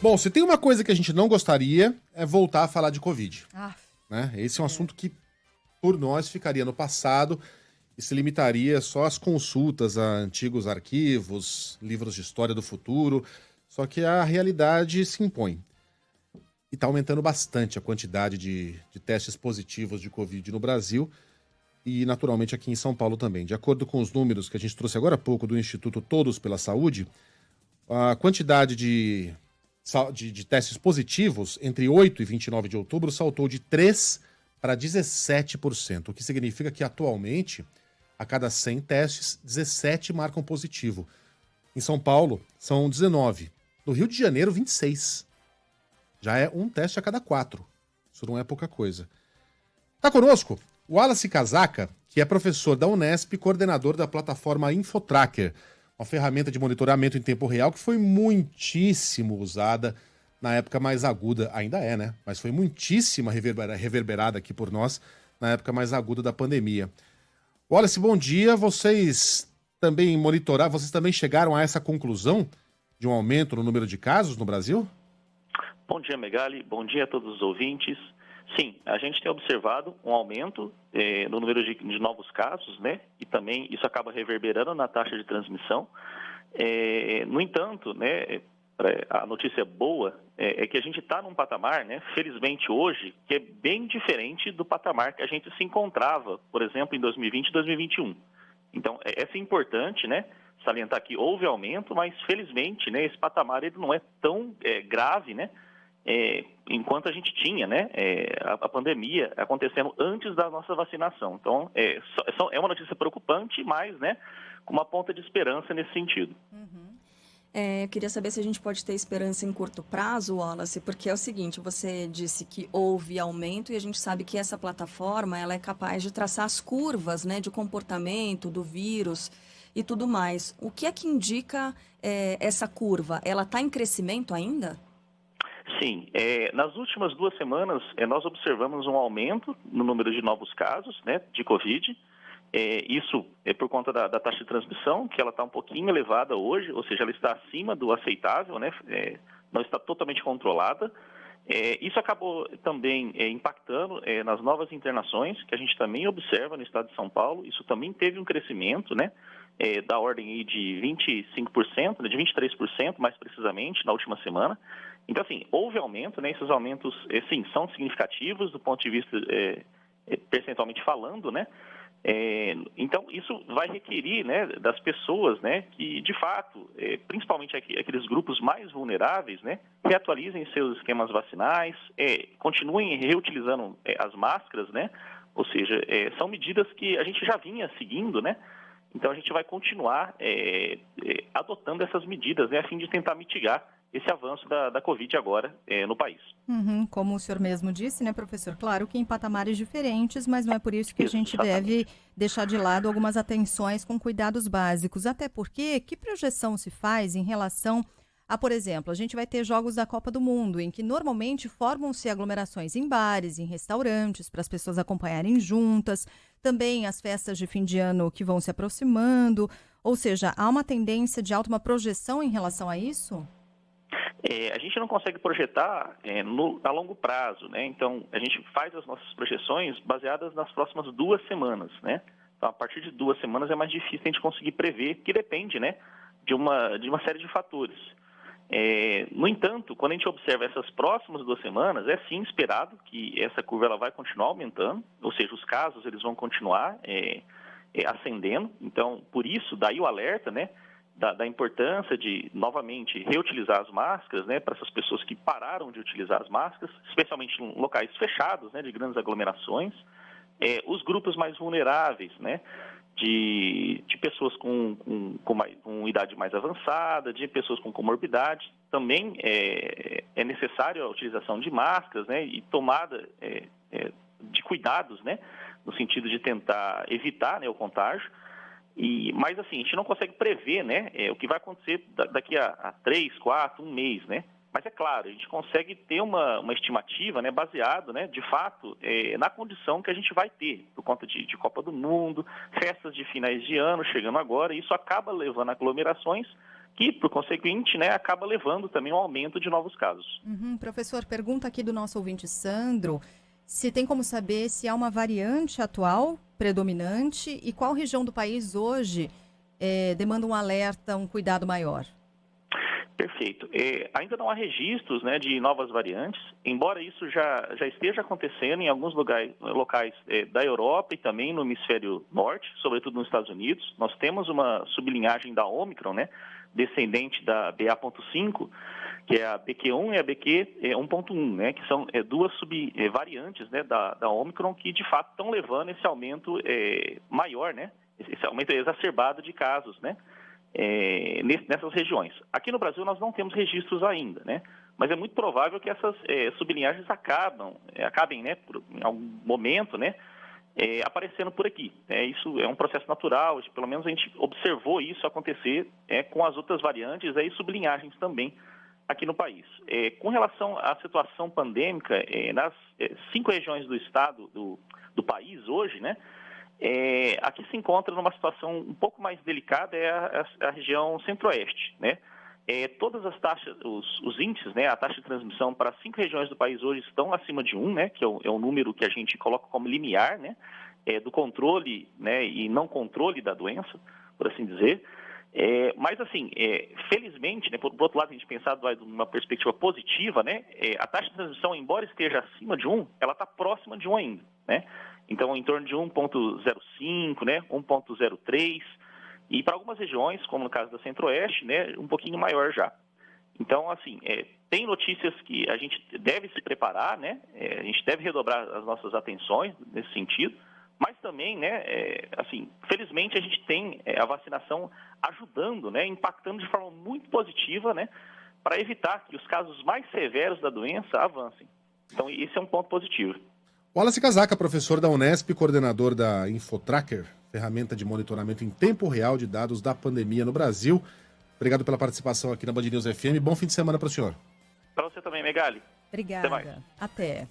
Bom, se tem uma coisa que a gente não gostaria é voltar a falar de Covid, Ah, né? Esse é um assunto que, por nós, ficaria no passado e se limitaria só às consultas a antigos arquivos, livros de história do futuro, só que a realidade se impõe. E está aumentando bastante a quantidade de testes positivos de Covid no Brasil e, naturalmente, aqui em São Paulo também. De acordo com os números que a gente trouxe agora há pouco do Instituto Todos pela Saúde, a quantidade de testes positivos entre 8 e 29 de outubro saltou de 3 para 17%, o que significa que, atualmente, a cada 100 testes, 17 marcam positivo. Em São Paulo, são 19. No Rio de Janeiro, 26. Já é um teste a cada 4. Isso não é pouca coisa. Tá conosco o Wallace Casaca, que é professor da Unesp e coordenador da plataforma Infotracker, uma ferramenta de monitoramento em tempo real que foi muitíssimo usada na época mais aguda, ainda é, né? Mas foi muitíssimo reverberada aqui por nós na época mais aguda da pandemia. Wallace, bom dia. Vocês também chegaram a essa conclusão de um aumento no número de casos no Brasil? Bom dia, Megali. Bom dia a todos os ouvintes. Sim, a gente tem observado um aumento no número de novos casos, né? E também isso acaba reverberando na taxa de transmissão. No entanto, né, a notícia boa é que a gente está num patamar, né, felizmente hoje, que é bem diferente do patamar que a gente se encontrava, por exemplo, em 2020 e 2021. Então, essa é importante, né? Salientar que houve aumento, mas felizmente, né, esse patamar ele não é tão grave, né? Enquanto a gente tinha, né, a pandemia acontecendo antes da nossa vacinação. Então, é uma notícia preocupante, mas, né, com uma ponta de esperança nesse sentido. eu queria saber se a gente pode ter esperança em curto prazo, Wallace, porque é o seguinte, você disse que houve aumento e a gente sabe que essa plataforma ela é capaz de traçar as curvas, né, de comportamento do vírus e tudo mais. O que é que indica essa curva? Ela está em crescimento ainda? Sim, nas últimas 2 semanas nós observamos um aumento no número de novos casos, né, de Covid. Isso é por conta da taxa de transmissão, que ela está um pouquinho elevada hoje, ou seja, ela está acima do aceitável, né, não está totalmente controlada. Isso acabou também impactando nas novas internações, que a gente também observa no estado de São Paulo. Isso também teve um crescimento, né, da ordem aí de 25%, né, de 23% mais precisamente, na última semana. Então, assim, houve aumento, né? Esses aumentos, sim, são significativos do ponto de vista percentualmente falando, né? Então, isso vai requerir, né, das pessoas, né, que, de fato, principalmente aqueles grupos mais vulneráveis, né, reatualizem seus esquemas vacinais, continuem reutilizando as máscaras, né? Ou seja, são medidas que a gente já vinha seguindo, né? Então, a gente vai continuar adotando essas medidas, né, a fim de tentar mitigar esse avanço da Covid agora no país. Como o senhor mesmo disse, né, professor? Claro que em patamares diferentes, mas não é por isso que a gente Exatamente. deve deixar de lado algumas atenções com cuidados básicos. Até porque, que projeção se faz em relação a, por exemplo, a gente vai ter jogos da Copa do Mundo, em que normalmente formam-se aglomerações em bares, em restaurantes, para as pessoas acompanharem juntas, também as festas de fim de ano que vão se aproximando, ou seja, há uma tendência de uma projeção em relação a isso? A gente não consegue projetar a longo prazo, né? Então, a gente faz as nossas projeções baseadas nas próximas 2 semanas, né? Então, a partir de 2 semanas é mais difícil a gente conseguir prever, que depende, né, de uma série de fatores. No entanto, quando a gente observa essas próximas 2 semanas, é sim esperado que essa curva ela vai continuar aumentando, ou seja, os casos eles vão continuar ascendendo. Então, por isso, daí o alerta, né, da importância de, novamente, reutilizar as máscaras, né, para essas pessoas que pararam de utilizar as máscaras, especialmente em locais fechados, né, de grandes aglomerações, os grupos mais vulneráveis, né, de pessoas com idade mais avançada, de pessoas com comorbidade, também é necessário a utilização de máscaras, né, e tomada de cuidados, né, no sentido de tentar evitar, né, o contágio. Mas, assim, a gente não consegue prever, né, o que vai acontecer daqui a 3, 4, um mês, né? Mas é claro, a gente consegue ter uma estimativa, né, baseado, né, de fato, na condição que a gente vai ter, por conta de Copa do Mundo, festas de finais de ano chegando agora, e isso acaba levando a aglomerações que, por consequente, né, acaba levando também ao aumento de novos casos. Professor, pergunta aqui do nosso ouvinte Sandro, se tem como saber se há uma variante atual predominante e qual região do país hoje demanda um alerta, um cuidado maior. Perfeito. Ainda não há registros, né, de novas variantes, embora isso já esteja acontecendo em alguns locais da Europa e também no hemisfério norte, sobretudo nos Estados Unidos. Nós temos uma sublinhagem da Ômicron, né, descendente da BA.5, que é a BQ1 e a BQ1.1, né, que são duas subvariantes, né, da Ômicron que de fato estão levando esse aumento maior, né, esse aumento exacerbado de casos, né, nessas regiões. Aqui no Brasil nós não temos registros ainda, né? Mas é muito provável que essas sublinhagens acabem, né, em algum momento, né, aparecendo por aqui. Isso é um processo natural, pelo menos a gente observou isso acontecer com as outras variantes e sublinhagens também aqui no país. Com relação à situação pandêmica, nas 5 regiões do estado, do país hoje, né, aqui se encontra numa situação um pouco mais delicada, a região centro-oeste, né? Todas as taxas, os índices, né, a taxa de transmissão para as 5 regiões do país hoje estão acima de 1, né, que é o número que a gente coloca como limiar, né, do controle, né, e não controle da doença, por assim dizer. Mas, assim, felizmente, né, por outro lado, a gente pensar de uma perspectiva positiva, né, a taxa de transmissão, embora esteja acima de 1, ela está próxima de 1 ainda, né? Então, em torno de 1,05, né, 1,03, e para algumas regiões, como no caso da Centro-Oeste, né, um pouquinho maior já. Então, assim, tem notícias que a gente deve se preparar, né, a gente deve redobrar as nossas atenções nesse sentido, mas também, né, assim, felizmente a gente tem a vacinação ajudando, né, impactando de forma muito positiva, né, para evitar que os casos mais severos da doença avancem. Então, esse é um ponto positivo. Wallace Casaca, professor da Unesp, coordenador da Infotracker, ferramenta de monitoramento em tempo real de dados da pandemia no Brasil. Obrigado pela participação aqui na Band News FM. Bom fim de semana para o senhor. Para você também, Megali. Obrigada. Até mais. Até.